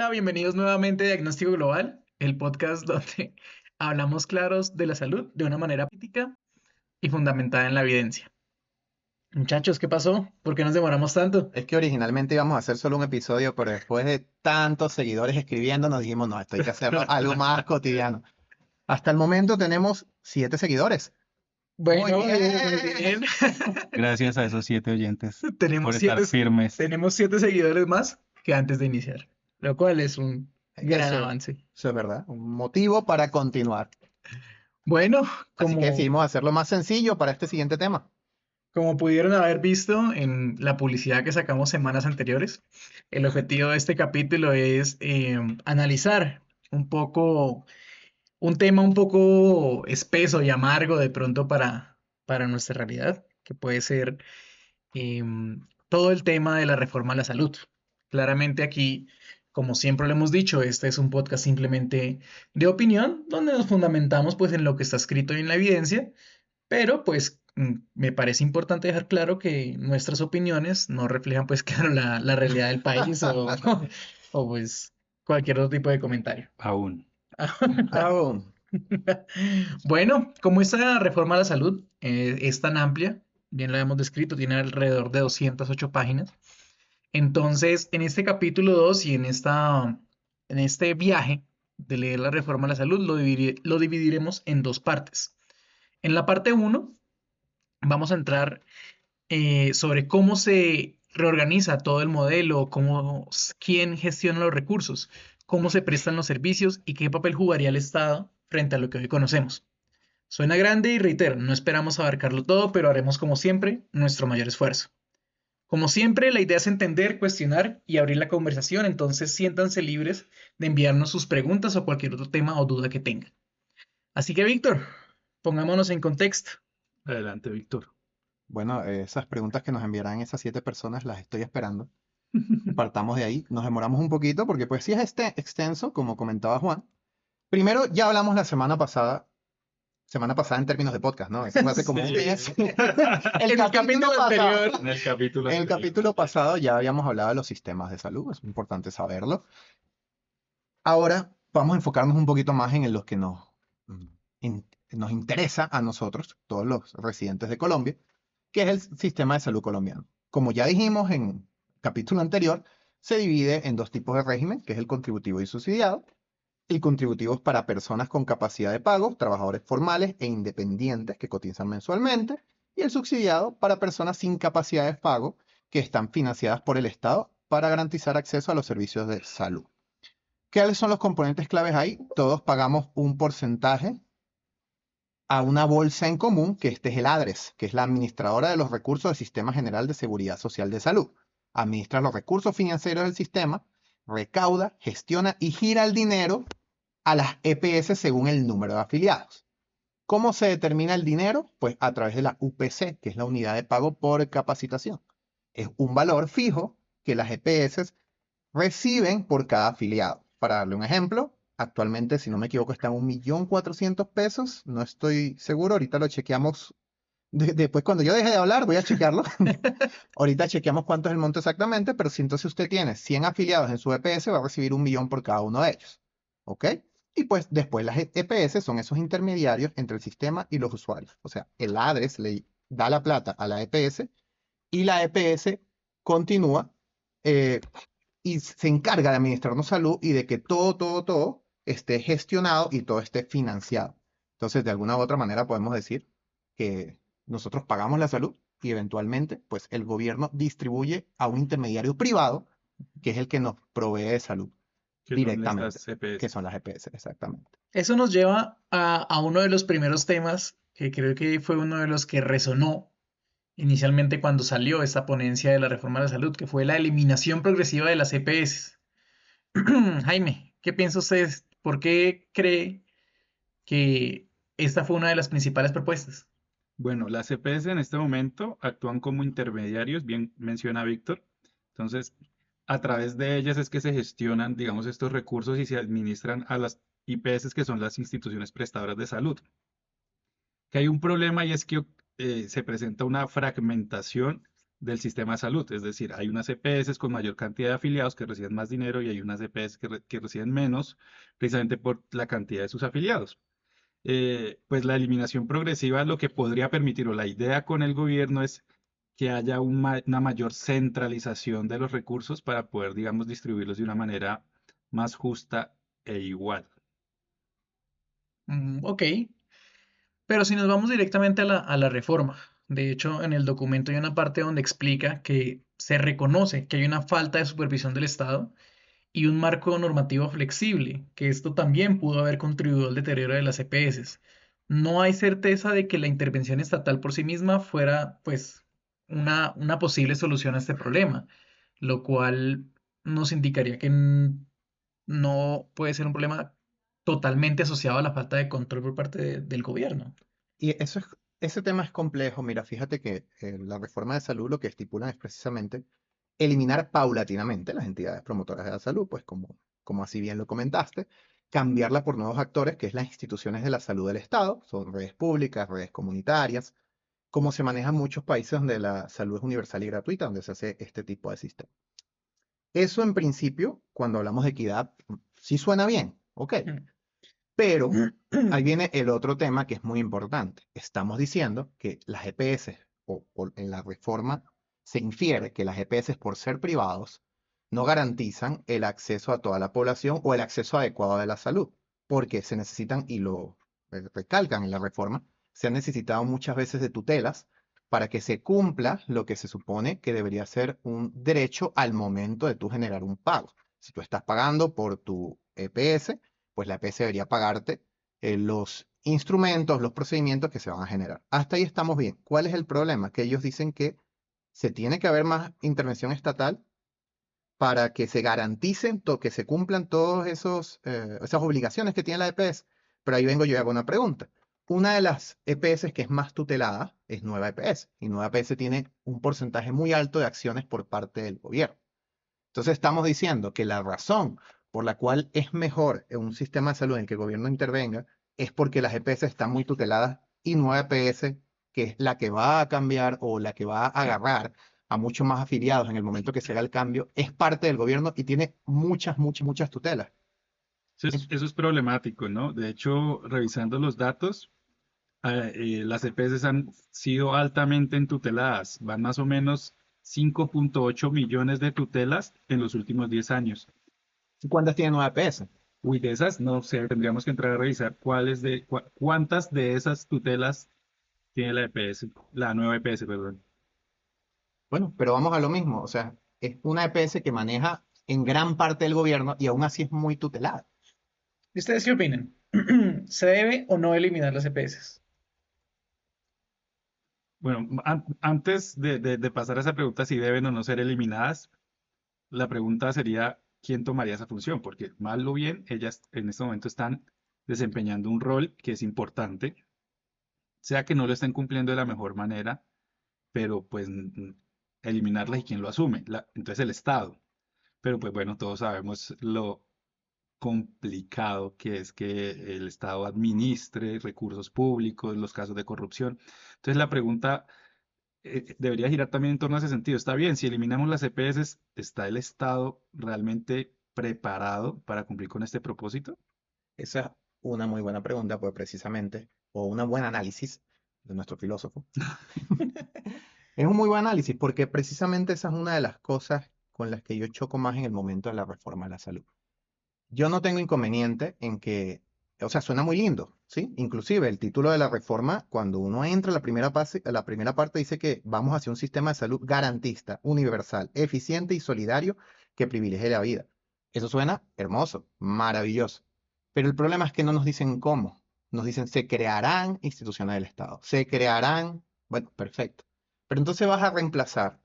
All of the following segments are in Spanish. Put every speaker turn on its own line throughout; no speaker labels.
Hola, bienvenidos nuevamente a Diagnóstico Global, el podcast donde hablamos claros de la salud de una manera crítica y fundamentada en la evidencia. Muchachos, ¿qué pasó? ¿Por qué nos demoramos tanto?
Es que originalmente íbamos a hacer solo un episodio, pero después de tantos seguidores escribiendo, nos dijimos, no, esto hay que hacerlo algo más cotidiano. Hasta el momento tenemos 7 seguidores. Muy
Bueno,
bien.
muy bien.
Gracias a esos 7 oyentes
Tenemos
por estar
siete,
firmes.
tenemos 7 seguidores más que antes de iniciar, lo cual es un gran
Eso,
avance.
eso es verdad. Un motivo para continuar.
Bueno,
Así que
como
decidimos hacerlo más sencillo para este siguiente tema.
Como pudieron haber visto en la publicidad que sacamos semanas anteriores, el objetivo de este capítulo es analizar un poco, un tema un poco espeso y amargo de pronto para nuestra realidad, que puede ser todo el tema de la reforma a la salud. Claramente aquí, como siempre lo hemos dicho, este es un podcast simplemente de opinión, donde nos fundamentamos pues en lo que está escrito en la evidencia, pero pues me parece importante dejar claro que nuestras opiniones no reflejan pues claro la realidad del país o pues cualquier otro tipo de comentario.
Aún.
Aún.
Bueno, como esta reforma a la salud es tan amplia, bien lo hemos descrito, tiene alrededor de 208 páginas. Entonces, en este capítulo 2 y en este viaje de leer la reforma a la salud, lo dividiremos en dos partes. En la parte uno vamos a entrar sobre cómo se reorganiza todo el modelo, quién gestiona los recursos, cómo se prestan los servicios y qué papel jugaría el Estado frente a lo que hoy conocemos. Suena grande y reitero, no esperamos abarcarlo todo, pero haremos como siempre nuestro mayor esfuerzo. Como siempre, la idea es entender, cuestionar y abrir la conversación, entonces siéntanse libres de enviarnos sus preguntas o cualquier otro tema o duda que tengan. Así que, Víctor, pongámonos en contexto.
Adelante, Víctor.
Bueno, esas preguntas que nos enviarán esas 7 personas las estoy esperando. Partamos de ahí. Nos demoramos un poquito porque pues sí es extenso, como comentaba Juan. Primero, ya hablamos la semana pasada en términos de podcast, ¿no? Eso fue hace como un
Sí.
mes.
En el capítulo anterior.
En el capítulo
En el
anterior.
capítulo pasado ya habíamos hablado de los sistemas de salud, es importante saberlo. Ahora vamos a enfocarnos un poquito más en los que mm, nos interesa a nosotros, todos los residentes de Colombia, que es el sistema de salud colombiano. Como ya dijimos en el capítulo anterior, se divide en dos tipos de régimen, que es el contributivo y subsidiado. El contributivo es para personas con capacidad de pago, trabajadores formales e independientes que cotizan mensualmente, y el subsidiado para personas sin capacidad de pago que están financiadas por el Estado para garantizar acceso a los servicios de salud. ¿Cuáles son los componentes claves ahí? Todos pagamos un porcentaje a una bolsa en común, que este es el ADRES, que es la administradora de los recursos del Sistema General de Seguridad Social de Salud. Administra los recursos financieros del sistema, recauda, gestiona y gira el dinero a las EPS según el número de afiliados. ¿Cómo se determina el dinero? Pues a través de la UPC, que es la unidad de pago por capacitación. Es un valor fijo que las EPS reciben por cada afiliado. Para darle un ejemplo, actualmente, si no me equivoco, está en 1.400.000 pesos. No estoy seguro, ahorita lo chequeamos. Después, cuando yo deje de hablar, voy a chequearlo. Ahorita chequeamos cuánto es el monto exactamente, pero si entonces usted tiene 100 afiliados en su EPS, va a recibir 1.000.000 por cada uno de ellos. ¿Ok? Y pues después las EPS son esos intermediarios entre el sistema y los usuarios. O sea, el ADRES le da la plata a la EPS y la EPS continúa eh, y se encarga de administrarnos salud y de que todo esté gestionado y todo esté financiado. Entonces, de alguna u otra manera podemos decir que nosotros pagamos la salud y eventualmente, pues el gobierno distribuye a un intermediario privado que es el que nos provee de salud
Que son
directamente,
estas CPS.
que son las EPS, exactamente.
Eso nos lleva a uno de los primeros temas que creo que fue uno de los que resonó inicialmente cuando salió esta ponencia de la reforma de la salud, que fue la eliminación progresiva de las EPS. Jaime, ¿qué piensa usted? ¿Por qué cree que esta fue una de las principales propuestas?
Bueno, las CPS en este momento actúan como intermediarios, bien menciona Víctor. Entonces, a través de ellas es que se gestionan, digamos, estos recursos y se administran a las IPS, que son las instituciones prestadoras de salud. Que hay un problema y es que se presenta una fragmentación del sistema de salud. Es decir, hay unas EPS con mayor cantidad de afiliados que reciben más dinero y hay unas EPS que reciben menos, precisamente por la cantidad de sus afiliados. Pues la eliminación progresiva lo que podría permitir, o la idea con el gobierno es que haya una mayor centralización de los recursos para poder, digamos, distribuirlos de una manera más justa e igual.
Ok, pero si nos vamos directamente a la reforma, de hecho, en el documento hay una parte donde explica que se reconoce que hay una falta de supervisión del Estado y un marco normativo flexible, que esto también pudo haber contribuido al deterioro de las EPS. No hay certeza de que la intervención estatal por sí misma fuera, pues, una posible solución a este problema, lo cual nos indicaría que no puede ser un problema totalmente asociado a la falta de control por parte del gobierno.
Y ese tema es complejo. Mira, fíjate que la reforma de salud lo que estipula es precisamente eliminar paulatinamente las entidades promotoras de la salud, pues como así bien lo comentaste, cambiarla por nuevos actores, que es las instituciones de la salud del Estado, son redes públicas, redes comunitarias, como se maneja en muchos países donde la salud es universal y gratuita, donde se hace este tipo de sistema. Eso en principio, cuando hablamos de equidad, sí suena bien, ok, pero ahí viene el otro tema que es muy importante. Estamos diciendo que las EPS, o en la reforma se infiere que las EPS, por ser privados, no garantizan el acceso a toda la población o el acceso adecuado de la salud, porque se necesitan, y lo recalcan en la reforma, se han necesitado muchas veces de tutelas para que se cumpla lo que se supone que debería ser un derecho al momento de tú generar un pago. Si tú estás pagando por tu EPS, pues la EPS debería pagarte los instrumentos, los procedimientos que se van a generar. Hasta ahí estamos bien. ¿Cuál es el problema? Que ellos dicen que se tiene que haber más intervención estatal para que se garanticen, que se cumplan todas esas obligaciones que tiene la EPS. Pero ahí vengo yo y hago una pregunta. Una de las EPS que es más tutelada es Nueva EPS, y Nueva EPS tiene un porcentaje muy alto de acciones por parte del gobierno. Entonces estamos diciendo que la razón por la cual es mejor un sistema de salud en el que el gobierno intervenga es porque las EPS están muy tuteladas y Nueva EPS, que es la que va a cambiar o la que va a agarrar a muchos más afiliados en el momento que se haga el cambio, es parte del gobierno y tiene muchas, muchas, muchas tutelas.
Eso es problemático, ¿no? De hecho, revisando los datos, las EPS han sido altamente entuteladas. Van más o menos 5.8 millones de tutelas en los últimos 10 años.
¿Cuántas tiene Nueva EPS?
Uy, de esas, no sé, tendríamos que entrar a revisar cuántas de esas tutelas tiene la EPS, la nueva EPS, perdón.
Bueno, pero vamos a lo mismo. O sea, es una EPS que maneja en gran parte del gobierno y aún así es muy tutelada.
¿Y ustedes qué opinan? ¿Se debe o no eliminar las EPS?
Bueno, antes de pasar a esa pregunta si deben o no ser eliminadas, la pregunta sería, ¿quién tomaría esa función? Porque mal o bien, ellas en este momento están desempeñando un rol que es importante, sea que no lo estén cumpliendo de la mejor manera, pero pues eliminarla y quién lo asume, entonces el Estado. Pero pues bueno, todos sabemos lo complicado que es que el Estado administre recursos públicos, los casos de corrupción. Entonces la pregunta debería girar también en torno a ese sentido. Está bien, si eliminamos las EPS, ¿está el Estado realmente preparado para cumplir con este propósito?
Esa es una muy buena pregunta, pues precisamente, o un buen análisis de nuestro filósofo. Es un muy buen análisis porque precisamente esa es una de las cosas con las que yo choco más en el momento de la reforma de la salud. Yo no tengo inconveniente en que, o sea, suena muy lindo, ¿sí? Inclusive el título de la reforma, cuando uno entra a la primera parte dice que vamos hacia un sistema de salud garantista, universal, eficiente y solidario que privilegie la vida. Eso suena hermoso, maravilloso. Pero el problema es que no nos dicen cómo. Nos dicen se crearán instituciones del Estado, se crearán, bueno, perfecto. Pero entonces vas a reemplazar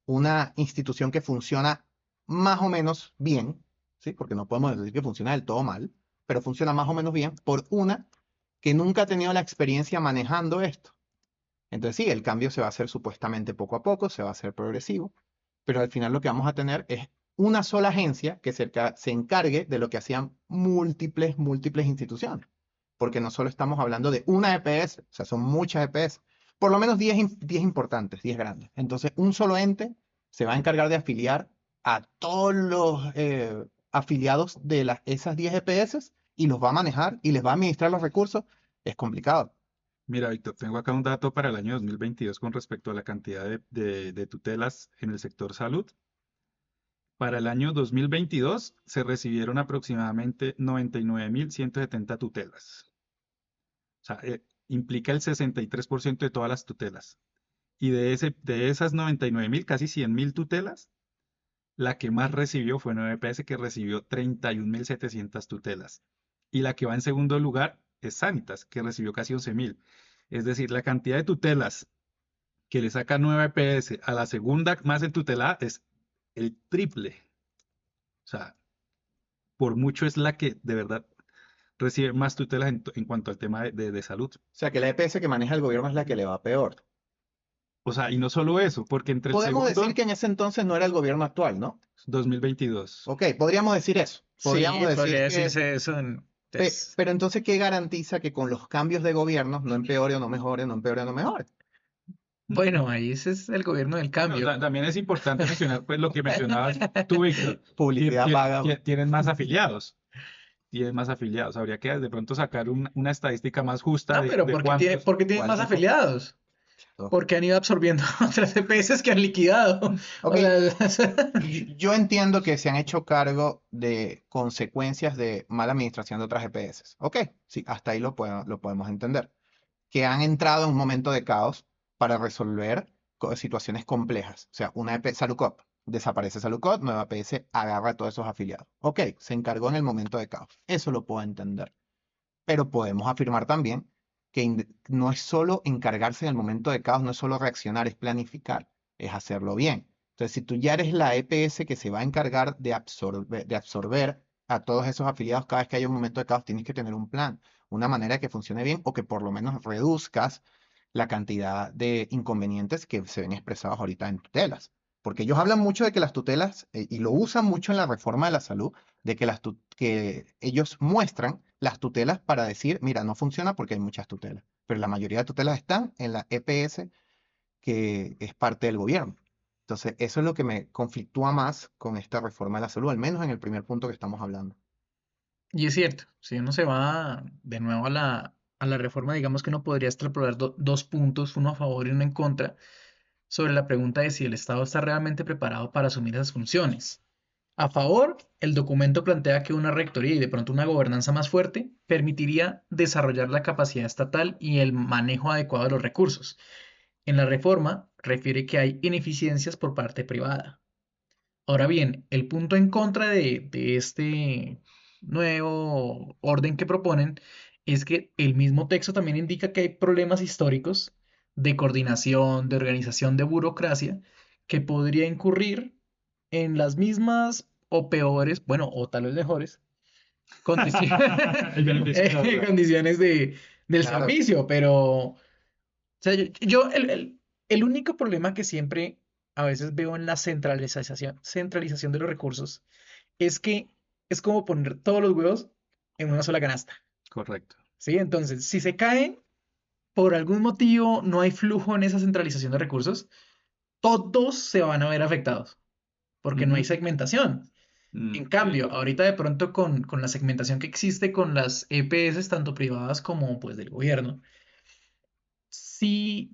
una institución que funciona más o menos bien, ¿sí? Porque no podemos decir que funciona del todo mal, pero funciona más o menos bien por una que nunca ha tenido la experiencia manejando esto. Entonces sí, el cambio se va a hacer supuestamente poco a poco, se va a hacer progresivo, pero al final lo que vamos a tener es una sola agencia que se encargue de lo que hacían múltiples, múltiples instituciones. Porque no solo estamos hablando de una EPS, o sea, son muchas EPS. por lo menos 10 importantes, 10 grandes. Entonces, un solo ente se va a encargar de afiliar a todos los afiliados de esas 10 EPS y los va a manejar y les va a administrar los recursos. Es complicado.
Mira, Víctor, tengo acá un dato para el año 2022 con respecto a la cantidad de tutelas en el sector salud. Para el año 2022 se recibieron aproximadamente 99.170 tutelas. O sea, implica el 63% de todas las tutelas. Y de esas 99.000, casi 100.000 tutelas, la que más recibió fue 9PS, que recibió 31.700 tutelas. Y la que va en segundo lugar es Sanitas, que recibió casi 11.000. Es decir, la cantidad de tutelas que le saca 9PS a la segunda más entutelada es el triple. O sea, por mucho es la que de verdad recibe más tutelas en cuanto al tema de salud.
O sea, que la EPS que maneja el gobierno es la que le va peor.
O sea, y no solo eso, porque entre el
Podemos
segundo,
decir que en ese entonces no era el gobierno actual, ¿no?
2022.
Ok, podríamos decir eso. Podríamos
Sí,
decir
podría
que...
decirse eso.
Pero entonces, ¿qué garantiza que con los cambios de gobierno no empeore o no mejore, no empeore o no mejore?
Bueno, ahí ese es el gobierno del
Bueno,
cambio.
también es importante mencionar pues lo que mencionabas tú, Víctor.
Publicidad paga.
Tienen más afiliados. Tienen más afiliados. Habría que de pronto sacar una estadística más justa
No, pero
de
¿por
cuántos.
qué tienen más
¿Cuál?
afiliados? Porque han ido absorbiendo otras EPS que han liquidado.
Ok,
O sea,
yo entiendo que se han hecho cargo de consecuencias de mala administración de otras EPS. Ok, sí, hasta ahí lo podemos entender. Que han entrado en un momento de caos para resolver situaciones complejas. O sea, una EPS, Salucop, desaparece Salucop, nueva EPS agarra a todos esos afiliados. Ok, se encargó en el momento de caos. Eso lo puedo entender. Pero podemos afirmar también que no es solo encargarse en el momento de caos, no es solo reaccionar, es planificar, es hacerlo bien. Entonces, si tú ya eres la EPS que se va a encargar de absorber a todos esos afiliados cada vez que haya un momento de caos, tienes que tener un plan, una manera que funcione bien o que por lo menos reduzcas la cantidad de inconvenientes que se ven expresados ahorita en tutelas. Porque ellos hablan mucho de que las tutelas, y lo usan mucho en la reforma de la salud, de que ellos muestran las tutelas para decir, mira, no funciona porque hay muchas tutelas, pero la mayoría de tutelas están en la EPS que es parte del gobierno. Entonces, eso es lo que me conflictúa más con esta reforma de la salud, al menos en el primer punto que estamos hablando.
y es cierto, si uno se va de nuevo a la reforma, digamos que uno podría extrapolar dos puntos, uno a favor y uno en contra, sobre la pregunta de si el Estado está realmente preparado para asumir esas funciones. A favor, el documento plantea que una rectoría y de pronto una gobernanza más fuerte permitiría desarrollar la capacidad estatal y el manejo adecuado de los recursos. En la reforma, refiere que hay ineficiencias por parte privada. Ahora bien, el punto en contra de este nuevo orden que proponen es que el mismo texto también indica que hay problemas históricos de coordinación, de organización, de burocracia, que podría incurrir en las mismas o peores, bueno, o tal vez mejores, condiciones,
El beneficio de la duda.
condiciones del
Claro.
servicio, pero o sea, el único problema que siempre a veces veo en la centralización de los recursos es que es como poner todos los huevos en una sola canasta,
Correcto.
¿sí? Entonces, si se caen, por algún motivo no hay flujo en esa centralización de recursos, todos se van a ver afectados, porque no hay
Ujú.
segmentación. En cambio, ahorita de pronto con la segmentación que existe con las EPS, tanto privadas como pues del gobierno, sí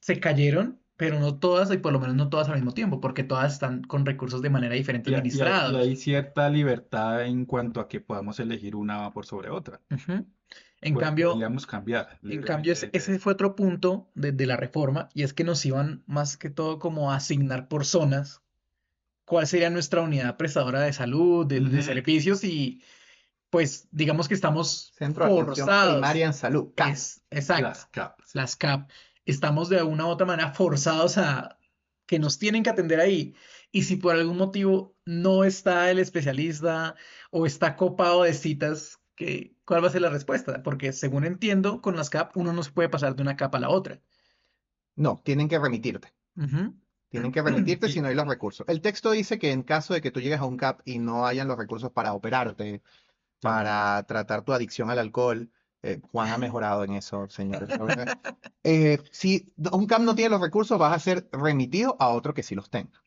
se cayeron, pero no todas, y por lo menos no todas al mismo tiempo, porque todas están con recursos de manera diferente
Y
administrados.
hay cierta libertad en cuanto a que podamos elegir una por sobre otra.
Ujú. En cambio,
Podríamos cambiar libremente de
ese
eso.
fue otro punto de la reforma, y es que nos iban más que todo como a asignar por zonas cuál sería nuestra unidad prestadora de salud, de
Ujú.
servicios, y pues digamos que estamos
Centro de Atención
forzados.
Primaria en Salud, CAP.
Es exacto,
Las capas.
las CAP. Estamos de una u otra manera forzados a que nos tienen que atender ahí. Y si por algún motivo no está el especialista o está copado de citas, ¿cuál va a ser la respuesta? Porque según entiendo, con las CAP uno no se puede pasar de una capa a la otra.
No, tienen que remitirte.
Ujú.
Tienen que remitirte si
Y,
no hay los recursos. El texto dice que en caso de que tú llegues a un CAP y no hayan los recursos para operarte,
también.
para tratar tu adicción al alcohol, Juan ha mejorado en eso, señores. Si un CAP no tiene los recursos, vas a ser remitido a otro que sí los tenga.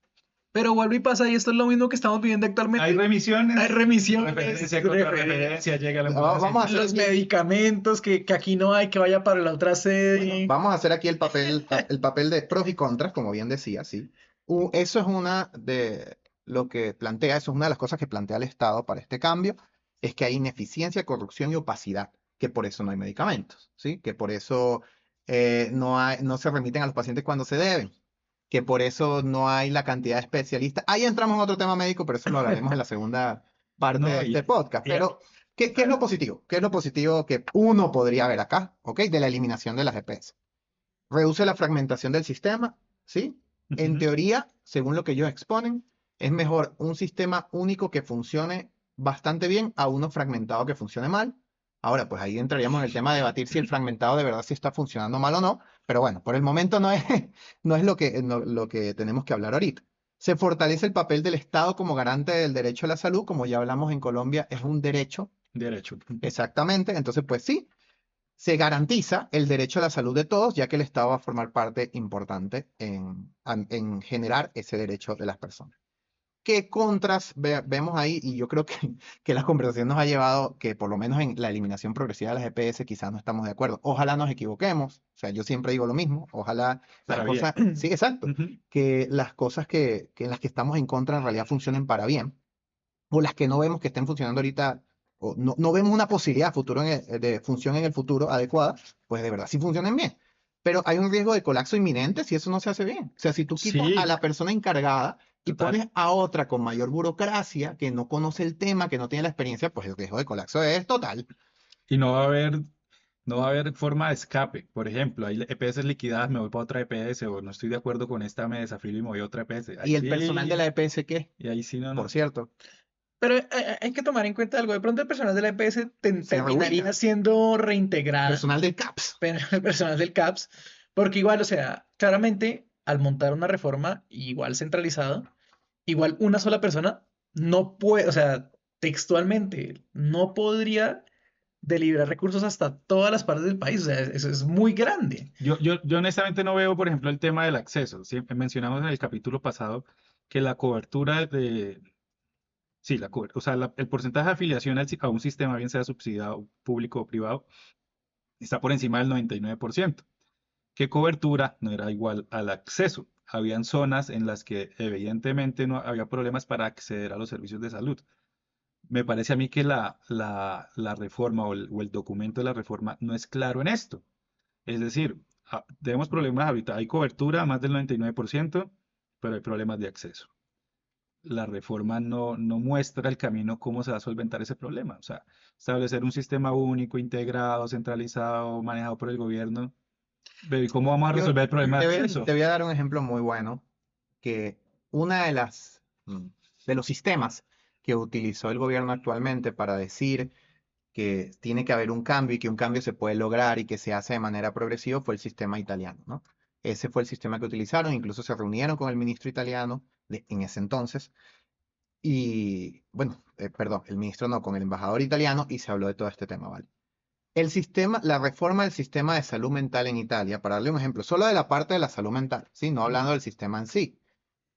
Pero vuelve y pasa, y esto es lo mismo que estamos viviendo
Hay
actualmente.
remisiones,
Hay remisiones,
referencia contra referencia, llega la
Vamos a hacer
los
aquí,
medicamentos que aquí no hay, que vaya para la otra sede.
vamos a hacer aquí el papel de pros y contras, como bien decía, sí. Eso es una de lo que plantea, eso es una de las cosas que plantea el Estado para este cambio, es que hay ineficiencia, corrupción y opacidad, que por eso no hay medicamentos, ¿sí? Que por eso no se remiten a los pacientes cuando se deben, que por eso no hay la cantidad de especialistas. Ahí entramos en otro tema médico, pero eso lo hablaremos en la segunda parte
No,
de este podcast.
y-
Pero, ¿qué es lo positivo? ¿Qué es lo positivo que uno podría ver acá, ¿ok? De la eliminación de las EPS. Reduce la fragmentación del sistema, ¿sí? En
Ujú.
teoría, según lo que ellos exponen, es mejor un sistema único que funcione bastante bien a uno fragmentado que funcione mal. Ahora, pues ahí entraríamos en el tema de debatir si el fragmentado de verdad sí está funcionando mal o no, pero bueno, por el momento no es, no es lo que tenemos que hablar ahorita. Se fortalece el papel del Estado como garante del derecho a la salud, como ya hablamos en Colombia, es un derecho,
Derecho.
exactamente. Entonces, pues sí, se garantiza el derecho a la salud de todos, ya que el Estado va a formar parte importante en generar ese derecho de las personas. ¿Qué contras vemos ahí? Y yo creo que la conversación nos ha llevado que por lo menos en la eliminación progresiva de las EPS quizás no estamos de acuerdo. Ojalá nos equivoquemos. O sea, yo siempre digo lo mismo. Ojalá las
Para bien.
cosas, sí, exacto,
Ujú.
que las cosas en las que estamos en contra en realidad funcionen para bien, o las que no vemos que estén funcionando ahorita, o no vemos una posibilidad futuro de función en el futuro adecuada, pues de verdad sí funcionen bien. Pero hay un riesgo de colapso inminente si eso no se hace bien. O sea, si tú quitas a
Sí,
la persona encargada y
total.
pones a otra con mayor burocracia, que no conoce el tema, que no tiene la experiencia, pues el riesgo de colapso es total.
Y no va a haber forma de escape. Por ejemplo, hay EPS liquidadas, me voy para otra EPS, o no estoy de acuerdo con esta, me desafío y me voy a otra EPS. Ahí
¿Y el personal de
sí,
la EPS qué?
y ahí sí
Por
no.
cierto,
Pero hay que tomar en cuenta algo. De pronto el personal de la EPS
se
terminaría
reubica.
siendo reintegrada,
Personal del CAPS.
pero el personal del CAPS, porque igual, o sea, claramente al montar una reforma igual centralizada, igual una sola persona no puede, o sea, textualmente, no podría deliberar recursos hasta todas las partes del país. O sea, eso es muy grande.
Yo honestamente no veo, por ejemplo, el tema del acceso. Siempre mencionamos en el capítulo pasado que la cobertura de, sí, o sea, el porcentaje de afiliación a un sistema, bien sea subsidiado, público o privado, está por encima del 99%. ¿Qué cobertura no era igual al acceso? Habían zonas en las que evidentemente no había problemas para acceder a los servicios de salud. Me parece a mí que la reforma o el documento de la reforma no es claro en esto. Es decir, tenemos problemas ahorita. Hay cobertura, más del 99%, pero hay problemas de acceso. La reforma no muestra el camino cómo se va a solventar ese problema. O sea, establecer un sistema único, integrado, centralizado, manejado por el gobierno. Pero ¿y cómo vamos a
Yo
resolver el problema de
te
acceso?
voy a dar un ejemplo muy bueno, que una de los sistemas que utilizó el gobierno actualmente para decir que tiene que haber un cambio y que un cambio se puede lograr y que se hace de manera progresiva fue el sistema italiano, ¿no? Ese fue el sistema que utilizaron, incluso se reunieron con el ministro italiano en ese entonces y, bueno, perdón, el ministro no, con el embajador italiano y se habló de todo este tema, ¿vale? El sistema, la reforma del sistema de salud mental en Italia, para darle un ejemplo, solo de la parte de la salud mental, ¿sí? No hablando del sistema en sí,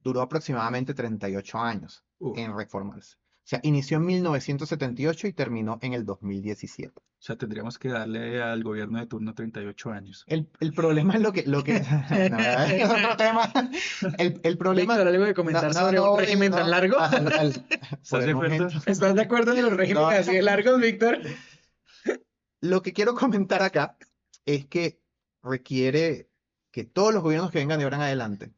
duró aproximadamente 38 años
Uf,
en reformarse. O sea, inició en 1978 y terminó en el 2017.
o sea, tendríamos que darle al gobierno de turno 38 años.
El problema es no, es otro tema. El problema,
Víctor, algo de comentar sobre un régimen tan
no,
largo.
por
¿Estás
el
de acuerdo?
momento.
¿Estás de acuerdo en los
No,
regímenes así de largos, Víctor?
lo que quiero comentar acá es que requiere que todos los gobiernos que vengan de ahora en adelante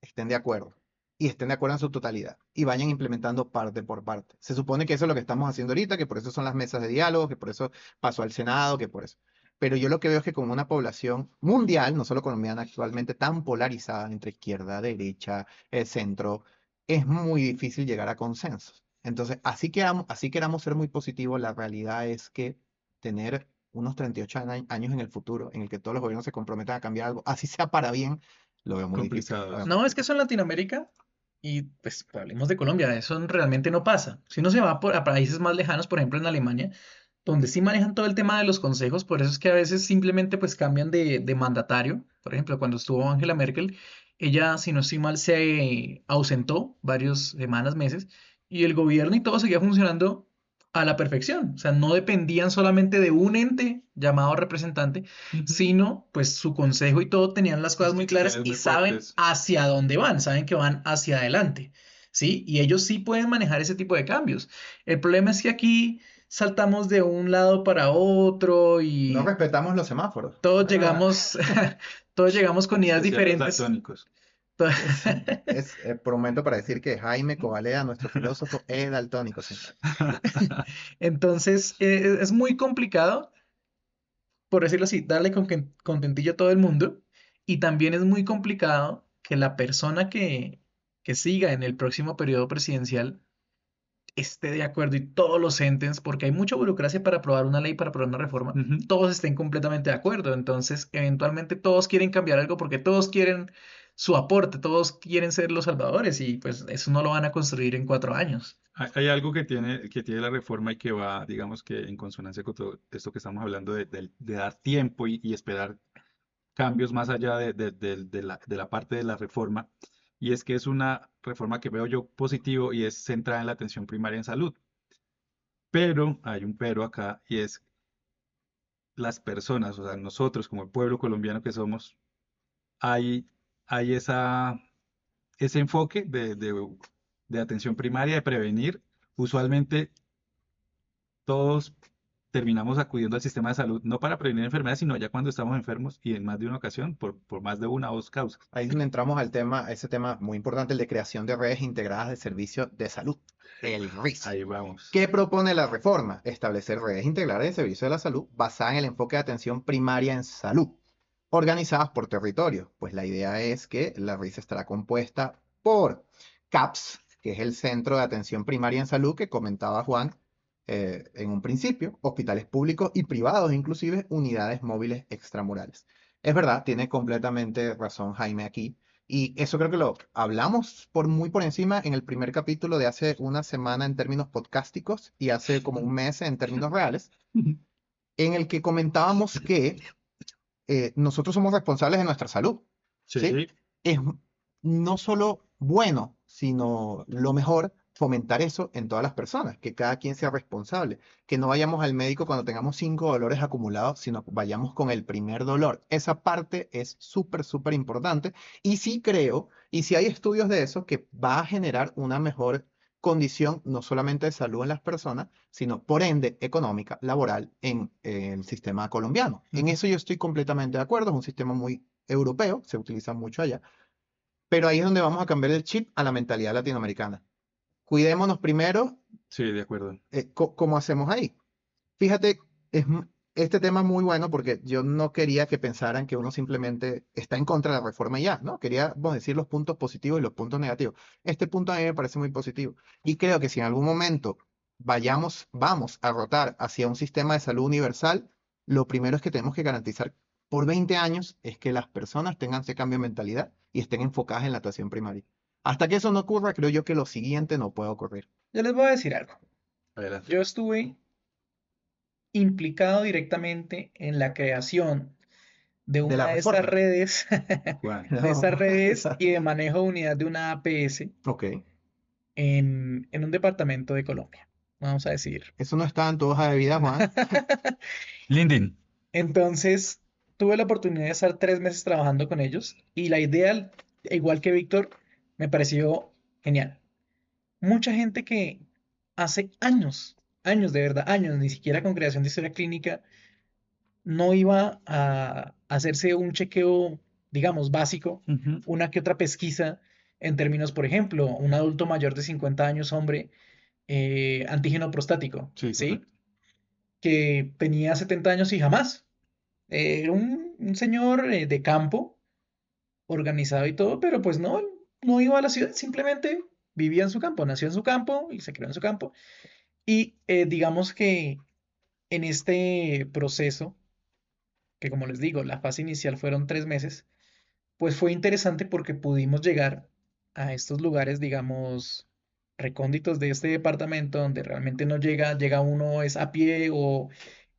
estén de acuerdo y estén de acuerdo en su totalidad y vayan implementando parte por parte. Se supone que eso es lo que estamos haciendo ahorita, que por eso son las mesas de diálogo, que por eso pasó al Senado, que por eso. Pero yo lo que veo es que con una población mundial, no solo colombiana, actualmente tan polarizada entre izquierda, derecha, el centro, es muy difícil llegar a consensos. Entonces, así queramos ser muy positivos, la realidad es que tener unos 38 años en el futuro, en el que todos los gobiernos se comprometan a cambiar algo, así sea para bien, lo veo muy difícil. Lo veo
Complicados.
muy
No, es que
difícil.
eso en Latinoamérica, y pues hablemos de Colombia, eso realmente no pasa. Si uno se va a países más lejanos, por ejemplo en Alemania, donde sí manejan todo el tema de los consejos, por eso es que a veces simplemente pues cambian de mandatario. Por ejemplo, cuando estuvo Angela Merkel, ella, si no estoy mal, se ausentó varias semanas, meses, y el gobierno y todo seguía funcionando a la perfección. O sea, no dependían solamente de un ente llamado representante,
Ujú.
sino pues su consejo y todo tenían las cosas muy claras
Instituciones
y
muy
saben
fuertes.
hacia dónde van, saben que van hacia adelante, ¿sí? Y ellos sí pueden manejar ese tipo de cambios. El problema es que aquí saltamos de un lado para otro
No
y
respetamos los semáforos.
todos
Ah,
llegamos, todos llegamos con
En
ideas
especial los
diferentes.
daltónicos.
To-
por un momento para decir que Jaime Cobaleda, nuestro filósofo, es daltónico, sí.
Entonces, es muy complicado, por decirlo así, darle contentillo a todo el mundo. Y también es muy complicado que la persona que siga en el próximo periodo presidencial esté de acuerdo y todos los entes, porque hay mucha burocracia para aprobar una ley, para aprobar una reforma,
Ujú.
todos estén completamente de acuerdo. Entonces, eventualmente todos quieren cambiar algo porque todos quieren su aporte, todos quieren ser los salvadores y pues eso no lo van a construir en 4 años.
Hay algo que tiene la reforma y que va, digamos que en consonancia con todo esto que estamos hablando de dar tiempo y esperar cambios más allá de la parte de la reforma, y es que es una reforma que veo yo positivo y es centrada en la atención primaria en salud. Pero hay un pero acá y es las personas, o sea, nosotros como el pueblo colombiano que somos, hay, hay ese enfoque de atención primaria, de prevenir. Usualmente todos terminamos acudiendo al sistema de salud no para prevenir enfermedades, sino ya cuando estamos enfermos y en más de una ocasión por más de una o dos causas.
Ahí es donde entramos al tema, a ese tema muy importante, el de creación de redes integradas de servicio de salud, el RIS.
Ahí vamos.
¿Qué propone la reforma? Establecer redes integradas de servicio de la salud basadas en el enfoque de atención primaria en salud, organizadas por territorio. Pues la idea es que la RIS estará compuesta por CAPS, que es el Centro de Atención Primaria en Salud que comentaba Juan en un principio, hospitales públicos y privados, inclusive unidades móviles extramurales. Es verdad, tiene completamente razón Jaime aquí. Y eso creo que lo hablamos muy por encima en el primer capítulo de hace una semana en términos podcásticos y hace como un mes en términos reales, en el que comentábamos que nosotros somos responsables de nuestra salud, ¿sí?
Sí,
Es no solo bueno, sino lo mejor fomentar eso en todas las personas, que cada quien sea responsable, que no vayamos al médico cuando tengamos 5 dolores acumulados, sino vayamos con el primer dolor. Esa parte es súper, súper importante y sí creo, y sí hay estudios de eso, que va a generar una mejor condición no solamente de salud en las personas, sino por ende económica, laboral en el sistema colombiano. En
ujú.
eso yo estoy completamente de acuerdo, es un sistema muy europeo, se utiliza mucho allá, pero ahí es donde vamos a cambiar el chip a la mentalidad latinoamericana. Cuidémonos primero,
Sí, de acuerdo.
¿cómo hacemos ahí? Fíjate, este tema es muy bueno porque yo no quería que pensaran que uno simplemente está en contra de la reforma y ya, ¿no? Queríamos decir los puntos positivos y los puntos negativos. Este punto a mí me parece muy positivo. Y creo que si en algún momento vamos a rotar hacia un sistema de salud universal, lo primero es que tenemos que garantizar por 20 años es que las personas tengan ese cambio de mentalidad y estén enfocadas en la atención primaria. Hasta que eso no ocurra, creo yo que lo siguiente no puede ocurrir.
Yo les voy a decir algo.
Adelante.
Yo estuve implicado directamente en la creación de
De la
una de estas
reforma.
redes,
Juan,
de estas
No,
redes y de manejo de unidad de una APS
ok.
en un departamento de Colombia, vamos a decir.
Eso no está en tu hoja de vida, Juan.
Linden.
Entonces, tuve la oportunidad de estar 3 meses trabajando con ellos y la idea, igual que Víctor, me pareció genial. Mucha gente que hace años, años de verdad, años, ni siquiera con creación de historia clínica, no iba a hacerse un chequeo, digamos, básico,
Ujú.
una que otra pesquisa en términos, por ejemplo, un adulto mayor de 50 años, hombre, antígeno prostático,
Sí,
¿sí?
correcto.
Que tenía 70 años y jamás. Era un señor de campo, organizado y todo, pero pues no, no iba a la ciudad, simplemente vivía en su campo, nació en su campo y se creó en su campo. Y digamos que en este proceso, que como les digo, la fase inicial fueron 3 meses, pues fue interesante porque pudimos llegar a estos lugares, digamos, recónditos de este departamento, donde realmente no llega uno es a pie o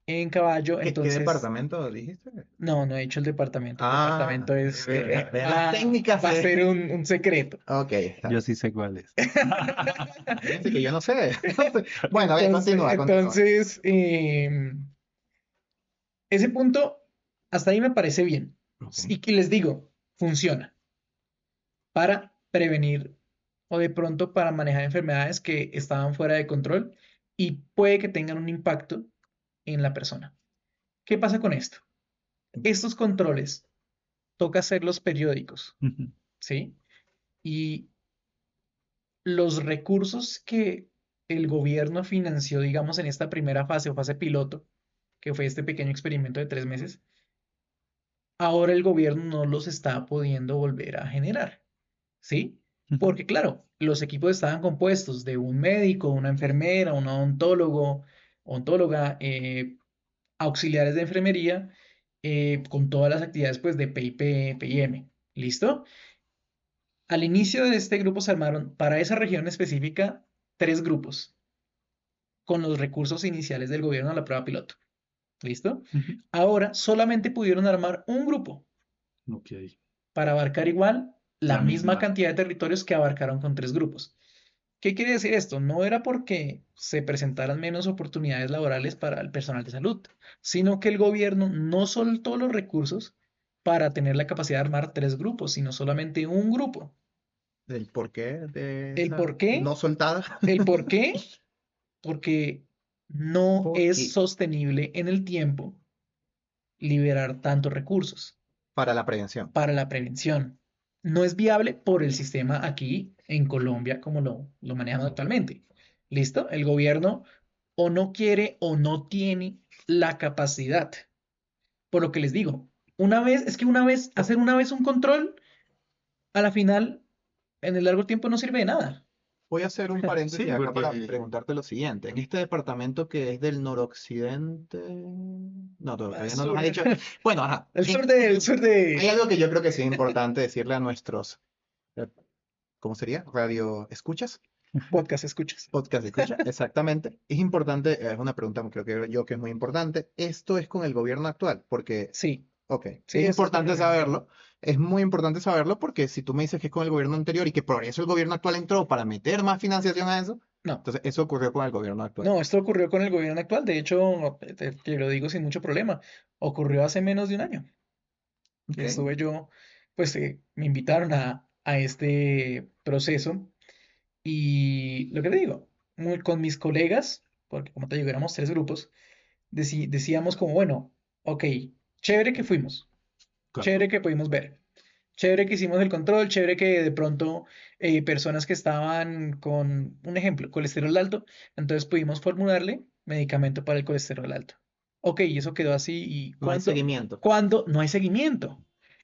en caballo,
¿Qué
entonces
departamento dijiste?
no he hecho el departamento. El
Ah,
departamento es,
ver las técnicas
va a
de...
ser un secreto.
Ok, está
Yo
bien.
sí sé cuál es.
Fíjense que yo no sé. Bueno, a ver,
Entonces,
continúa.
entonces ese punto, hasta ahí me parece bien.
Ok.
Y que les digo, funciona para prevenir o de pronto para manejar enfermedades que estaban fuera de control y puede que tengan un impacto en la persona. ¿Qué pasa con esto? Estos controles toca hacerlos periódicos, ¿sí? Y los recursos que el gobierno financió, digamos, en esta primera fase o fase piloto, que fue este pequeño experimento de 3 meses, ahora el gobierno no los está pudiendo volver a generar, ¿sí? Porque claro, los equipos estaban compuestos de un médico, una enfermera, un odontólogo, ontóloga, auxiliares de enfermería, con todas las actividades pues de PIP, PIM. ¿Listo? Al inicio de este grupo se armaron para esa región específica 3 grupos con los recursos iniciales del gobierno a la prueba piloto. ¿Listo? Ahora solamente pudieron armar un grupo
Ok,
para abarcar igual la
la
misma
misma.
cantidad de territorios que abarcaron con 3 grupos. ¿Qué quiere decir esto? No era porque se presentaran menos oportunidades laborales para el personal de salud, sino que el gobierno no soltó los recursos para tener la capacidad de armar 3 grupos, sino solamente un grupo.
¿El porqué de
¿El
esa
por qué?
no soltada?
¿El por qué? Porque no es
Porque
sostenible en el tiempo liberar tantos recursos
para la prevención.
para la prevención. No es viable por el sistema aquí en Colombia como lo manejamos actualmente. ¿Listo? El gobierno o no quiere o no tiene la capacidad. Por lo que les digo, hacer una vez un control, a la final, en el largo tiempo no sirve de nada.
Voy a hacer un
Sí,
paréntesis acá para
porque
preguntarte lo siguiente. En este departamento que es del noroccidente, no,
Al
todavía no nos ha
sur,
dicho. Bueno, ajá.
el sur
Hay
de
algo que yo creo que sí es importante decirle a nuestros, eh, ¿cómo sería? Radio escuchas,
podcast, escuchas.
podcast escucha, exactamente. Es importante, es una pregunta creo que yo que es muy importante. Esto es con el gobierno actual, porque
Sí,
ok,
sí,
es
eso es con el
importante
gobierno actual.
saberlo. Es muy importante saberlo porque si tú me dices que es con el gobierno anterior y que por eso el gobierno actual entró para meter más financiación a eso,
No,
entonces eso ocurrió con el gobierno actual.
no, esto ocurrió con el gobierno actual. De hecho, te lo digo sin mucho problema. Ocurrió hace menos de un año.
Ok.
Estuve yo, pues me invitaron a este proceso y lo que te digo, con mis colegas, porque como te digo, éramos 3 grupos, decíamos como, bueno, ok, chévere que fuimos,
claro,
chévere que pudimos ver, chévere que hicimos el control, chévere que de pronto personas que estaban con, un ejemplo, colesterol alto, entonces pudimos formularle medicamento para el colesterol alto. Ok, y eso quedó así. ¿Y
No hay
cuándo?
seguimiento.
¿Cuándo? No hay seguimiento.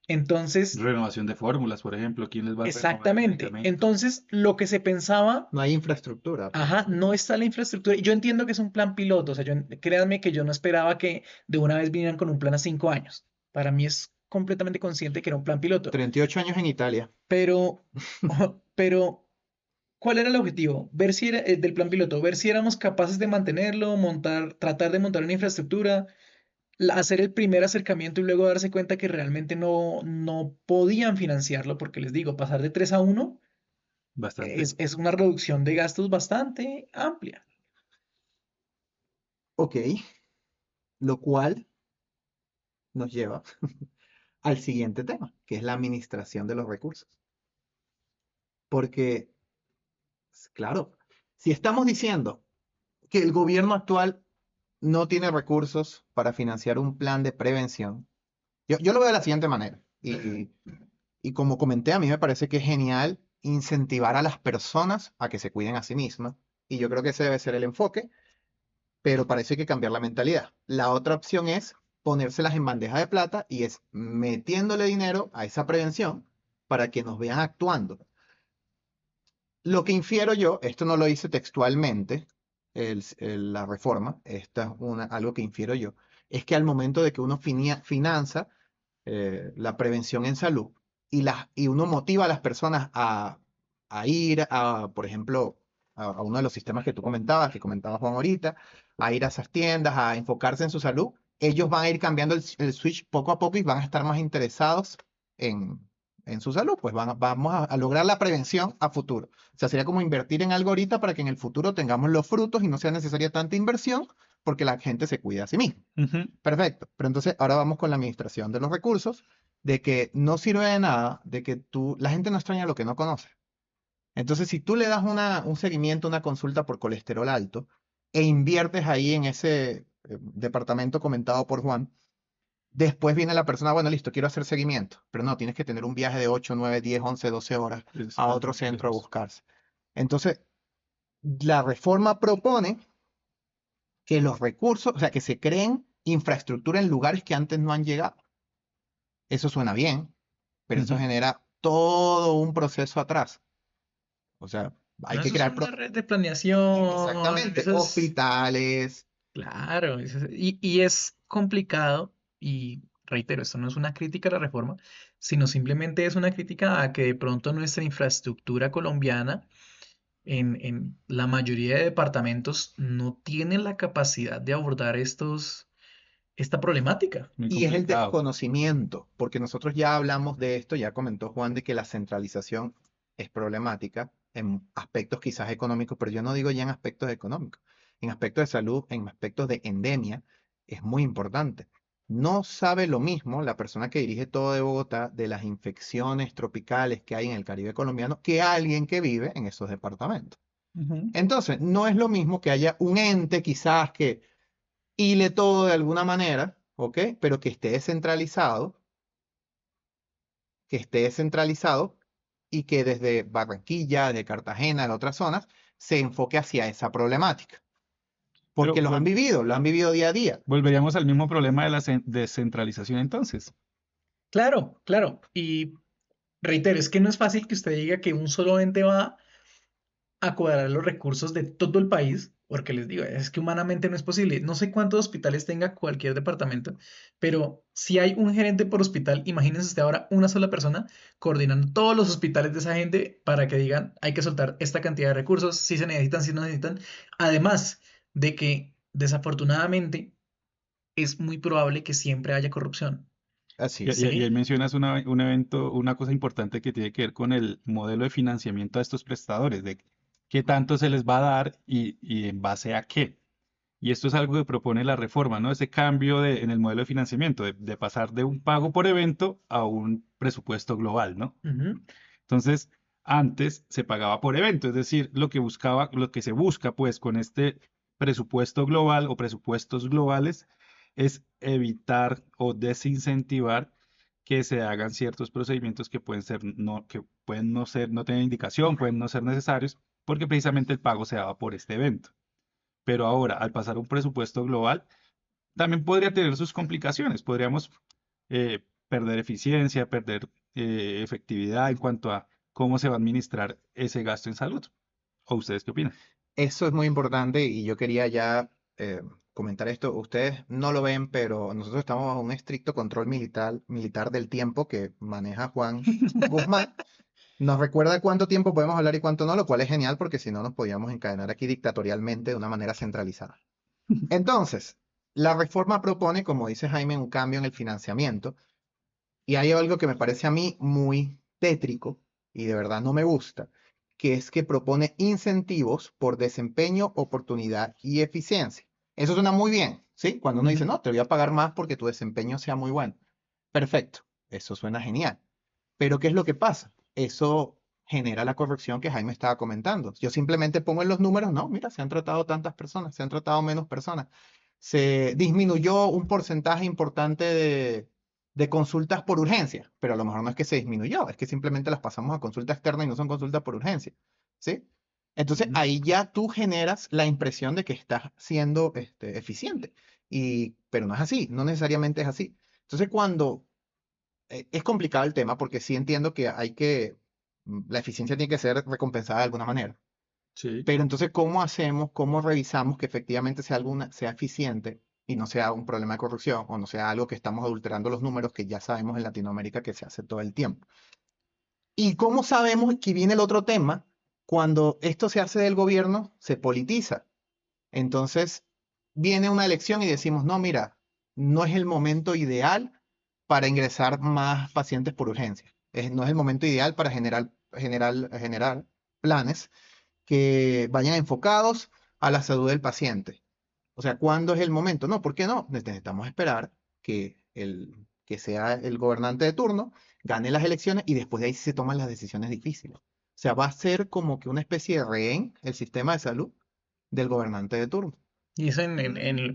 Entonces,
renovación de fórmulas, por ejemplo, ¿quién les va a renovar el
exactamente.
medicamento?
Entonces, lo que se pensaba,
No hay infraestructura, pues.
ajá, no está la infraestructura. Y yo entiendo que es un plan piloto, o sea, créanme que yo no esperaba que de una vez vinieran con un plan a 5 años. Para mí es completamente consciente que era un plan piloto.
38 años en Italia.
Pero, pero, ¿cuál era el objetivo? Ver si era, del plan piloto, ver si éramos capaces de mantenerlo, tratar de montar una infraestructura, hacer el primer acercamiento y luego darse cuenta que realmente no podían financiarlo, porque les digo, pasar de 3 a 1
Bastante.
es una reducción de gastos bastante amplia.
Ok, lo cual nos lleva al siguiente tema, que es la administración de los recursos. Porque, claro, si estamos diciendo que el gobierno actual no tiene recursos para financiar un plan de prevención, yo lo veo de la siguiente manera. Y como comenté, a mí me parece que es genial incentivar a las personas a que se cuiden a sí mismas. Y yo creo que ese debe ser el enfoque, pero parece que cambiar la mentalidad. La otra opción es ponérselas en bandeja de plata y es metiéndole dinero a esa prevención para que nos vean actuando. Lo que infiero yo, esto no lo hice textualmente, la reforma, esta es algo que infiero yo, es que al momento de que uno finanza la prevención en salud y uno motiva a las personas a ir a, por ejemplo, a uno de los sistemas que tú comentabas, que comentaba Juan ahorita, a ir a esas tiendas, a enfocarse en su salud, ellos van a ir cambiando el switch poco a poco y van a estar más interesados en, en su salud. Pues vamos a lograr la prevención a futuro. O sea, sería como invertir en algo ahorita para que en el futuro tengamos los frutos y no sea necesaria tanta inversión porque la gente se cuida a sí misma.
Ujú.
Perfecto. Pero entonces ahora vamos con la administración de los recursos, de que no sirve de nada, de que la gente no extraña lo que no conoce. Entonces, si tú le das un seguimiento, una consulta por colesterol alto e inviertes ahí en ese departamento comentado por Juan, después viene la persona, bueno, listo, quiero hacer seguimiento, pero no, tienes que tener un viaje de 8, 9, 10, 11, 12 horas
Es
a otro
algo
centro a
lejos.
buscarse. Entonces, la reforma propone que los recursos, o sea, que se creen infraestructura en lugares que antes no han llegado. Eso suena bien, pero eso
Ujú.
genera todo un proceso atrás. O sea, hay
No,
que
eso es
crear
una red de planeación,
exactamente
eso es,
hospitales.
claro, y es complicado, y reitero, esto no es una crítica a la reforma, sino simplemente es una crítica a que de pronto nuestra infraestructura colombiana en la mayoría de departamentos no tiene la capacidad de abordar esta problemática.
Muy
Y es el
complicado.
desconocimiento, porque nosotros ya hablamos de esto, ya comentó Juan de que la centralización es problemática en aspectos quizás económicos, pero yo no digo ya en aspectos económicos, en aspectos de salud, en aspectos de endemia, es muy importante. No sabe lo mismo la persona que dirige todo de Bogotá de las infecciones tropicales que hay en el Caribe colombiano que alguien que vive en esos departamentos.
Ujú.
Entonces, no es lo mismo que haya un ente quizás que hile todo de alguna manera, ¿ok? Pero que esté descentralizado y que desde Barranquilla, desde Cartagena, de otras zonas, se enfoque hacia esa problemática.
Pero
Porque lo han vivido día a día.
volveríamos al mismo problema de la descentralización entonces.
Claro, claro. Y reitero, es que no es fácil que usted diga que un solo ente va a cuadrar los recursos de todo el país, porque les digo, es que humanamente no es posible. No sé cuántos hospitales tenga cualquier departamento, pero si hay un gerente por hospital, imagínense usted ahora una sola persona coordinando todos los hospitales de esa gente para que digan, hay que soltar esta cantidad de recursos, si se necesitan, si no necesitan. Además de que desafortunadamente es muy probable que siempre haya corrupción.
Así
Y,
es.
y ahí
¿Sí?
mencionas un evento, una cosa importante que tiene que ver con el modelo de financiamiento a estos prestadores, de qué tanto se les va a dar y en base a qué. Y esto es algo que propone la reforma, ¿no? Ese cambio en el modelo de financiamiento, de pasar de un pago por evento a un presupuesto global, ¿no?
Ujú.
Entonces, antes se pagaba por evento, es decir, lo que se busca, pues, con este presupuesto global o presupuestos globales es evitar o desincentivar que se hagan ciertos procedimientos que pueden ser que pueden no ser, no tener indicación, pueden no ser necesarios, porque precisamente el pago se daba por este evento. Pero ahora, al pasar a un presupuesto global, también podría tener sus complicaciones. Podríamos perder eficiencia, perder efectividad en cuanto a cómo se va a administrar ese gasto en salud. ¿O ustedes qué opinan?
Eso es muy importante y yo quería ya comentar esto. Ustedes no lo ven, pero nosotros estamos bajo un estricto control militar del tiempo que maneja Juan Guzmán. Nos recuerda cuánto tiempo podemos hablar y cuánto no, lo cual es genial porque si no nos podíamos encadenar aquí dictatorialmente de una manera centralizada. Entonces, la reforma propone, como dice Jaime, un cambio en el financiamiento y hay algo que me parece a mí muy tétrico y de verdad no me gusta, que es que propone incentivos por desempeño, oportunidad y eficiencia. Eso suena muy bien, ¿sí? Cuando uno dice,
Ujú.
no, te voy a pagar más porque tu desempeño sea muy bueno. Perfecto, eso suena genial. Pero ¿qué es lo que pasa? Eso genera la corrupción que Jaime estaba comentando. Yo simplemente pongo en los números, no, mira, se han tratado tantas personas, se han tratado menos personas. Se disminuyó un porcentaje importante de consultas por urgencia, pero a lo mejor no es que se disminuyó, es que simplemente las pasamos a consulta externa y no son consultas por urgencia, ¿sí? Entonces
Ujú.
ahí ya tú generas la impresión de que estás siendo eficiente, pero no es así, no necesariamente es así. Entonces cuando es complicado el tema porque sí entiendo que la eficiencia tiene que ser recompensada de alguna manera.
Sí.
Pero entonces, ¿cómo hacemos, cómo revisamos que efectivamente sea eficiente y no sea un problema de corrupción o no sea algo que estamos adulterando los números que ya sabemos en Latinoamérica que se hace todo el tiempo? ¿Y cómo sabemos que viene el otro tema cuando esto se hace del gobierno, se politiza. Entonces, viene una elección y decimos, no, mira, no es el momento ideal para ingresar más pacientes por urgencia. No es el momento ideal para generar planes que vayan enfocados a la salud del paciente. O sea, ¿cuándo es el momento? No, ¿por qué no? Necesitamos esperar que sea el gobernante de turno, gane las elecciones y después de ahí sí se toman las decisiones difíciles. O sea, va a ser como que una especie de rehén el sistema de salud del gobernante de turno.
Y eso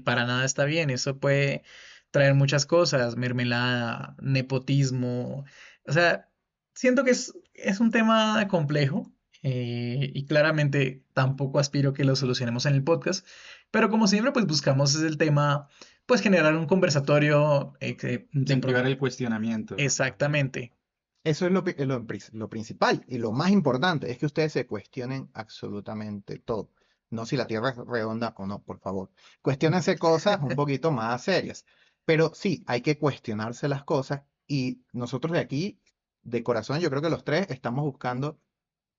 para nada está bien. Eso puede traer muchas cosas, mermelada, nepotismo. O sea, siento que es un tema complejo y claramente tampoco aspiro que lo solucionemos en el podcast. Pero como siempre, pues buscamos es el tema, pues generar un conversatorio que
Incentivar el cuestionamiento.
Exactamente.
Eso es lo principal y lo más importante, es que ustedes se cuestionen absolutamente todo. No si la Tierra es redonda o no, por favor. Cuestiónense cosas un poquito más serias. Pero sí, hay que cuestionarse las cosas y nosotros de aquí, de corazón, yo creo que los tres estamos buscando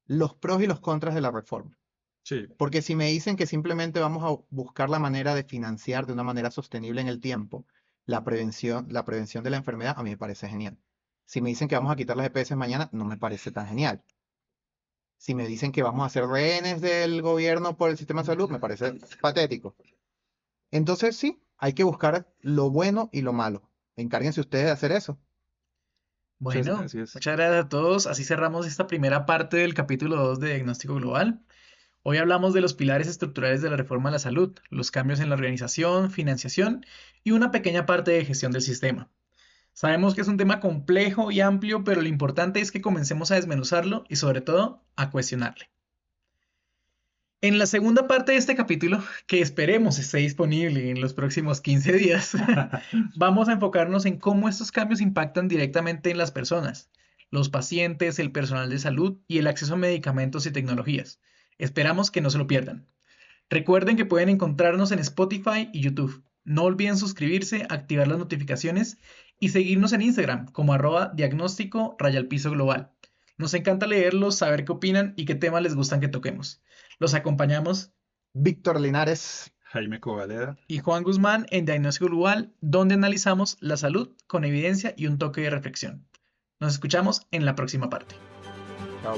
los pros y los contras de la reforma.
Sí.
Porque si me dicen que simplemente vamos a buscar la manera de financiar de una manera sostenible en el tiempo la prevención de la enfermedad, a mí me parece genial. Si me dicen que vamos a quitar las EPS mañana, no me parece tan genial. Si me dicen que vamos a ser rehenes del gobierno por el sistema de salud, me parece patético. Entonces sí, hay que buscar lo bueno y lo malo. Encárguense ustedes de hacer eso.
Muchas
Bueno,
gracias.
muchas gracias a todos. Así cerramos esta primera parte del capítulo 2 de Diagnóstico Global. Hoy hablamos de los pilares estructurales de la reforma a la salud, los cambios en la organización, financiación y una pequeña parte de gestión del sistema. Sabemos que es un tema complejo y amplio, pero lo importante es que comencemos a desmenuzarlo y sobre todo a cuestionarle. En la segunda parte de este capítulo, que esperemos esté disponible en los próximos 15 días, vamos a enfocarnos en cómo estos cambios impactan directamente en las personas, los pacientes, el personal de salud y el acceso a medicamentos y tecnologías. Esperamos que no se lo pierdan. Recuerden que pueden encontrarnos en Spotify y YouTube. No olviden suscribirse, activar las notificaciones y seguirnos en Instagram como @diagnóstico_global. Nos encanta leerlos, saber qué opinan y qué temas les gustan que toquemos. Los acompañamos
Víctor Linares.
Jaime Covaleda.
Y Juan Guzmán en Diagnóstico Global, donde analizamos la salud con evidencia y un toque de reflexión. Nos escuchamos en la próxima parte.
Chao.